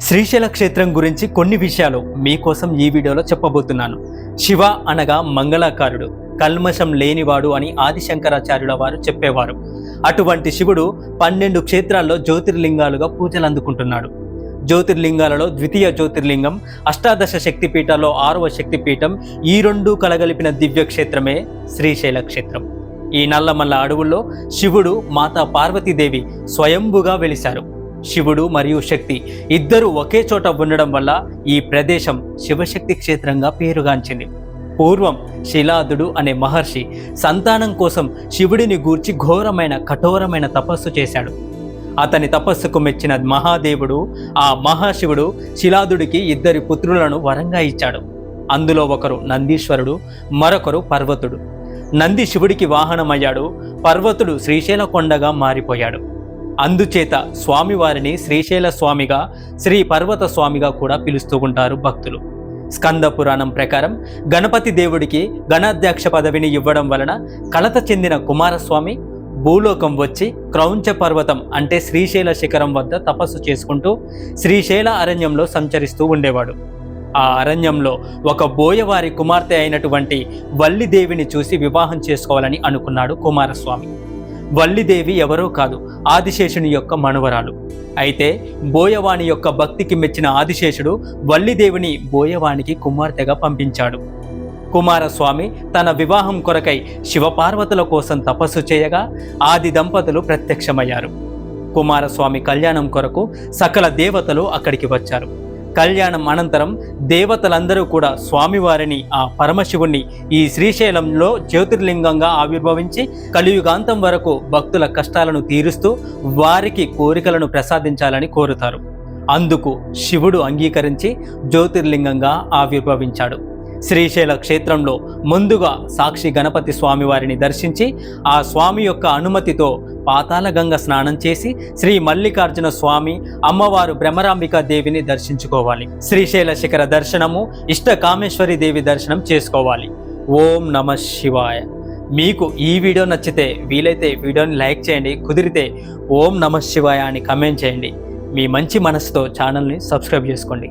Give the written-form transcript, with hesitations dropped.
శ్రీశైల క్షేత్రం గురించి కొన్ని విషయాలు మీకోసం ఈ వీడియోలో చెప్పబోతున్నాను. శివ అనగా మంగళాకారుడు, కల్మషం లేనివాడు అని ఆదిశంకరాచార్యుల వారు చెప్పేవారు. అటువంటి శివుడు 12 క్షేత్రాల్లో జ్యోతిర్లింగాలుగా పూజలు అందుకుంటున్నాడు. జ్యోతిర్లింగాలలో ద్వితీయ జ్యోతిర్లింగం, అష్టాదశ శక్తిపీఠాల్లో 6వ శక్తిపీఠం, ఈ రెండు కలగలిపిన దివ్య క్షేత్రమే శ్రీశైల క్షేత్రం. ఈ నల్లమల్ల అడవుల్లో శివుడు, మాతా పార్వతీదేవి స్వయంభుగా వెలిశారు. శివుడు మరియు శక్తి ఇద్దరు ఒకే చోట ఉండడం వల్ల ఈ ప్రదేశం శివశక్తి క్షేత్రంగా పేరుగాంచింది. పూర్వం శిలాదుడు అనే మహర్షి సంతానం కోసం శివుడిని గూర్చి ఘోరమైన కఠోరమైన తపస్సు చేశాడు. అతని తపస్సుకు మెచ్చిన మహాదేవుడు, ఆ మహాశివుడు శిలాదుడికి 2 పుత్రులను వరంగా ఇచ్చాడు. అందులో ఒకరు నందీశ్వరుడు, మరొకరు పర్వతుడు. నంది శివుడికి వాహనమయ్యాడు, పర్వతుడు శ్రీశైల కొండగా మారిపోయాడు. అందుచేత స్వామివారిని శ్రీశైల స్వామిగా, శ్రీ పర్వత స్వామిగా కూడా పిలుస్తూ ఉంటారు భక్తులు. స్కంద పురాణం ప్రకారం గణపతి దేవుడికి గణాధ్యక్ష పదవిని ఇవ్వడం వలన కలత చెందిన కుమారస్వామి భూలోకం వచ్చి క్రౌంచ పర్వతం అంటే శ్రీశైల శిఖరం వద్ద తపస్సు చేసుకుంటూ శ్రీశైల అరణ్యంలో సంచరిస్తూ ఉండేవాడు. ఆ అరణ్యంలో ఒక బోయవారి కుమార్తె అయినటువంటి వల్లిదేవిని చూసి వివాహం చేసుకోవాలని అనుకున్నాడు కుమారస్వామి. వల్లిదేవి ఎవరో కాదు, ఆదిశేషుని యొక్క మనువరాలు. అయితే బోయవాని యొక్క భక్తికి మెచ్చిన ఆదిశేషుడు వల్లిదేవిని బోయవానికి కుమార్తెగా పంపించాడు. కుమారస్వామి తన వివాహం కొరకై శివపార్వతుల కోసం తపస్సు చేయగా ఆది దంపతులు ప్రత్యక్షమయ్యారు. కుమారస్వామి కళ్యాణం కొరకు సకల దేవతలు అక్కడికి వచ్చారు. కళ్యాణం అనంతరం దేవతలందరూ కూడా స్వామివారిని, ఆ పరమశివుణ్ణి ఈ శ్రీశైలంలో జ్యోతిర్లింగంగా ఆవిర్భవించి కలియుగాంతం వరకు భక్తుల కష్టాలను తీరుస్తూ వారికి కోరికలను ప్రసాదించాలని కోరుతారు. అందుకు శివుడు అంగీకరించి జ్యోతిర్లింగంగా ఆవిర్భవించాడు. శ్రీశైల క్షేత్రంలో ముందుగా సాక్షి గణపతి స్వామివారిని దర్శించి ఆ స్వామి యొక్క అనుమతితో పాతాళగంగ స్నానం చేసి శ్రీ మల్లికార్జున స్వామి, అమ్మవారు భ్రమరాంబికా దేవిని దర్శించుకోవాలి. శ్రీశైల శిఖర దర్శనము, ఇష్ట కామేశ్వరి దేవి దర్శనం చేసుకోవాలి. ఓం నమః శివాయ. మీకు ఈ వీడియో నచ్చితే వీలైతే వీడియోని లైక్ చేయండి, కుదిరితే ఓం నమః శివాయ అని కమెంట్ చేయండి. మీ మంచి మనసుతో ఛానల్ని సబ్స్క్రైబ్ చేసుకోండి.